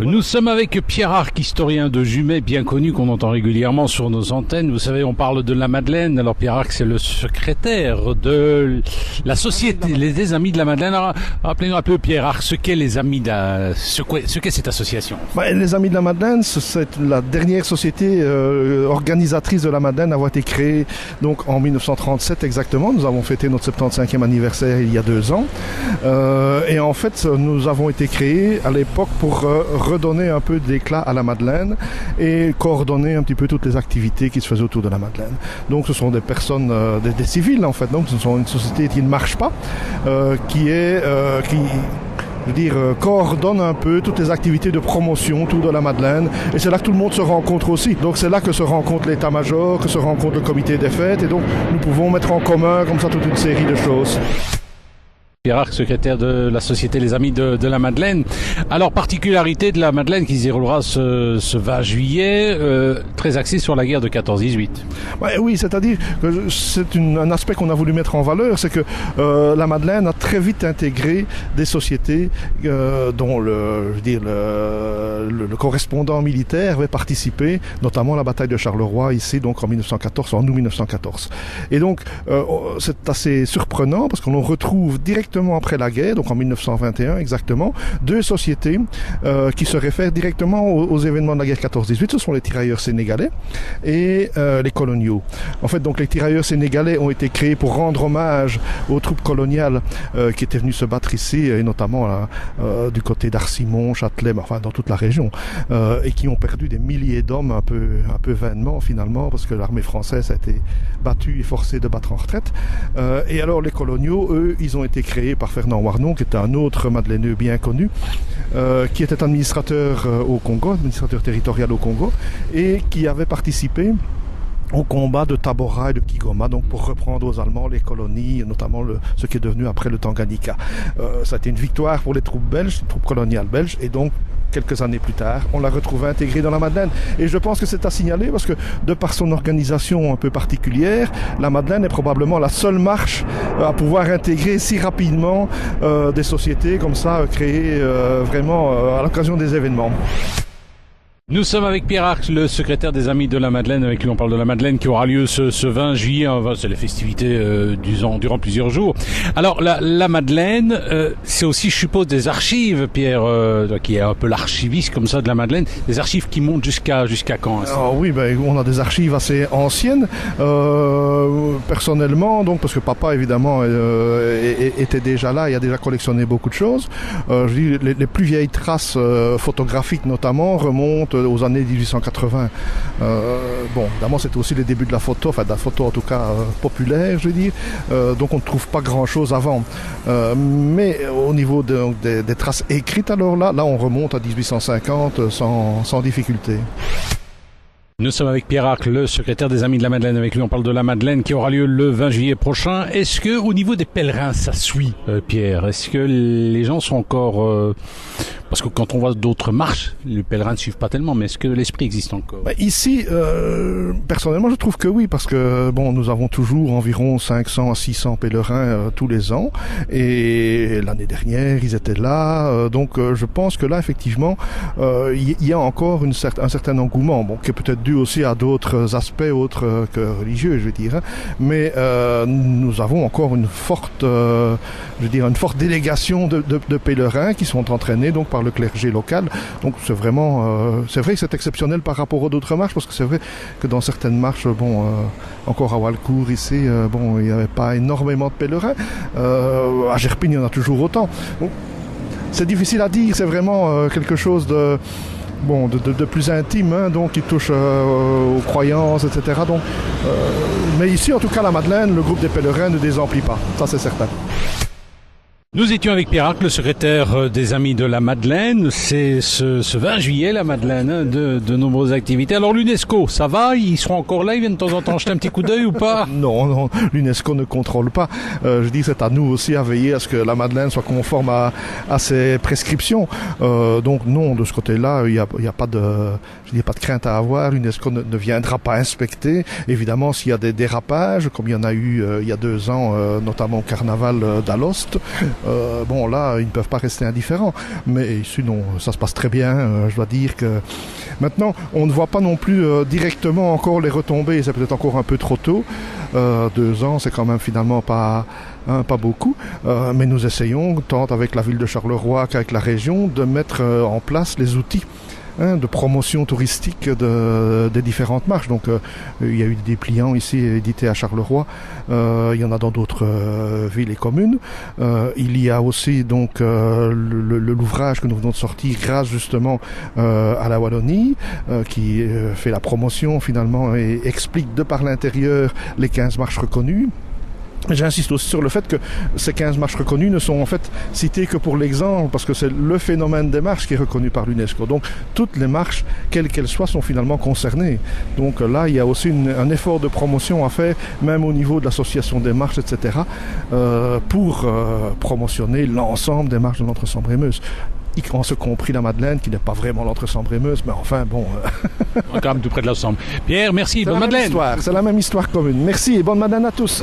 Nous sommes avec Pierre Arc, historien de Jumet, bien connu, qu'on entend régulièrement sur nos antennes. Vous savez, on parle de la Madeleine. Alors Pierre Arc, c'est le secrétaire de la Société des Amis de la Madeleine. Alors, rappelez-nous un peu, Pierre Arc, ce qu'est les Amis de ce qu'est cette association. Les Amis de la Madeleine, c'est la dernière société organisatrice de la Madeleine à avoir été créée donc en 1937 exactement. Nous avons fêté notre 75e anniversaire il y a 2 ans. Et en fait, nous avons été créés à l'époque pour redonner un peu d'éclat à la Madeleine et coordonner un petit peu toutes les activités qui se faisaient autour de la Madeleine. Donc ce sont des personnes, des civils en fait, donc ce sont une société qui ne marche pas, qui coordonne un peu toutes les activités de promotion autour de la Madeleine. Et c'est là que tout le monde se rencontre aussi. Donc c'est là que se rencontre l'état-major, que se rencontre le comité des fêtes. Et donc nous pouvons mettre en commun comme ça toute une série de choses. Pierre Arc, secrétaire de la Société Les Amis de la Madeleine. Alors, particularité de la Madeleine qui se déroulera ce 20 juillet, très axée sur la guerre de 14-18. Oui, c'est-à-dire que c'est un aspect qu'on a voulu mettre en valeur, c'est que la Madeleine a très vite intégré des sociétés dont le correspondant militaire avait participé, notamment à la bataille de Charleroi, ici, donc en août 1914. Et donc, c'est assez surprenant parce qu'on retrouve directement après la guerre, donc en 1921 exactement, 2 sociétés qui se réfèrent directement aux événements de la guerre 14-18. Ce sont les tirailleurs sénégalais et les coloniaux. En fait, donc les tirailleurs sénégalais ont été créés pour rendre hommage aux troupes coloniales qui étaient venues se battre ici, et notamment du côté d'Arcimon, Châtelet, enfin dans toute la région, et qui ont perdu des milliers d'hommes un peu vainement finalement, parce que l'armée française a été battue et forcée de battre en retraite. Et alors les coloniaux, eux, ils ont été créés par Fernand Warnon, qui était un autre madeleineux bien connu, qui était administrateur au Congo, administrateur territorial au Congo, et qui avait participé au combat de Tabora et de Kigoma, donc pour reprendre aux Allemands les colonies, notamment ce qui est devenu après le Tanganyika. Ça a été une victoire pour les troupes belges, les troupes coloniales belges, et donc quelques années plus tard, on l'a retrouvé intégré dans la Madeleine. Et je pense que c'est à signaler parce que, de par son organisation un peu particulière, la Madeleine est probablement la seule marche à pouvoir intégrer si rapidement des sociétés comme ça, créées vraiment à l'occasion des événements. Nous sommes avec Pierre Arc, le secrétaire des Amis de la Madeleine. Avec lui, on parle de la Madeleine qui aura lieu ce 20 juillet. C'est les festivités durant plusieurs jours. Alors, la Madeleine, c'est aussi, je suppose, des archives, Pierre, qui est un peu l'archiviste comme ça de la Madeleine. Des archives qui montent jusqu'à quand? Oui, on a des archives assez anciennes. Personnellement, donc, parce que papa, évidemment, était déjà là et a déjà collectionné beaucoup de choses. Les plus vieilles traces photographiques, notamment, remontent aux années 1880. Évidemment, c'était aussi les débuts de la photo, enfin de la photo en tout cas populaire, je veux dire. Donc on ne trouve pas grand-chose avant. Mais au niveau des traces écrites, alors là on remonte à 1850 sans difficulté. Nous sommes avec Pierre Arc, le secrétaire des Amis de la Madeleine. Avec lui, on parle de la Madeleine qui aura lieu le 20 juillet prochain. Est-ce que, au niveau des pèlerins, ça suit, Pierre? Est-ce que les gens sont encore... Parce que quand on voit d'autres marches, les pèlerins ne suivent pas tellement, mais est-ce que l'esprit existe encore? Ici, personnellement, je trouve que oui, parce que nous avons toujours environ 500 à 600 pèlerins tous les ans, et l'année dernière, ils étaient là, donc je pense que là, effectivement, il y a encore un certain engouement, qui est peut-être dû aussi à d'autres aspects autres que religieux, je veux dire, mais nous avons encore une forte délégation de pèlerins qui sont entraînés donc par le clergé local. Donc c'est vrai que c'est exceptionnel par rapport aux autres marches, parce que c'est vrai que dans certaines marches, encore à Walcourt ici, il n'y avait pas énormément de pèlerins. À Gerpine, il y en a toujours autant. Donc, c'est difficile à dire, c'est vraiment quelque chose de plus intime, donc qui touche aux croyances, etc. Mais ici, en tout cas, la Madeleine, le groupe des pèlerins ne désemplit pas, ça c'est certain. Nous étions avec Pierre Arc, le secrétaire des Amis de la Madeleine. C'est ce 20 juillet, la Madeleine, de nombreuses activités. Alors l'UNESCO, ça va? Ils seront encore là? Ils viennent de temps en temps jeter un petit coup d'œil ou pas? Non, l'UNESCO ne contrôle pas. Je dis, c'est à nous aussi à veiller à ce que la Madeleine soit conforme à ses prescriptions. Donc non, de ce côté-là, il y a pas de crainte à avoir. L'UNESCO ne viendra pas inspecter. Évidemment, s'il y a des dérapages, comme il y en a eu il y a 2 ans, notamment au carnaval d'Alost, bon là, ils ne peuvent pas rester indifférents. Mais ici, non, ça se passe très bien. Je dois dire que maintenant, on ne voit pas non plus directement encore les retombées. C'est peut-être encore un peu trop tôt. 2 ans, c'est quand même finalement pas beaucoup. Mais nous essayons, tant avec la ville de Charleroi qu'avec la région, de mettre en place les outils de promotion touristique des différentes marches. Donc il y a eu des dépliants ici édités à Charleroi, il y en a dans d'autres villes et communes. Il y a aussi donc l'ouvrage que nous venons de sortir grâce justement à la Wallonie, qui fait la promotion finalement et explique de par l'intérieur les 15 marches reconnues. J'insiste aussi sur le fait que ces 15 marches reconnues ne sont en fait citées que pour l'exemple, parce que c'est le phénomène des marches qui est reconnu par l'UNESCO. Donc toutes les marches, quelles qu'elles soient, sont finalement concernées. Donc là, il y a aussi un effort de promotion à faire, même au niveau de l'association des marches, etc., pour promotionner l'ensemble des marches de l'Entre-Sambre-et-Meuse. En ce compris la Madeleine, qui n'est pas vraiment l'Entre-Sambre-et-Meuse, mais enfin bon. On est quand même tout près de l'ensemble. Pierre, merci, bonne Madeleine. C'est la même histoire commune. Merci et bonne Madeleine à tous.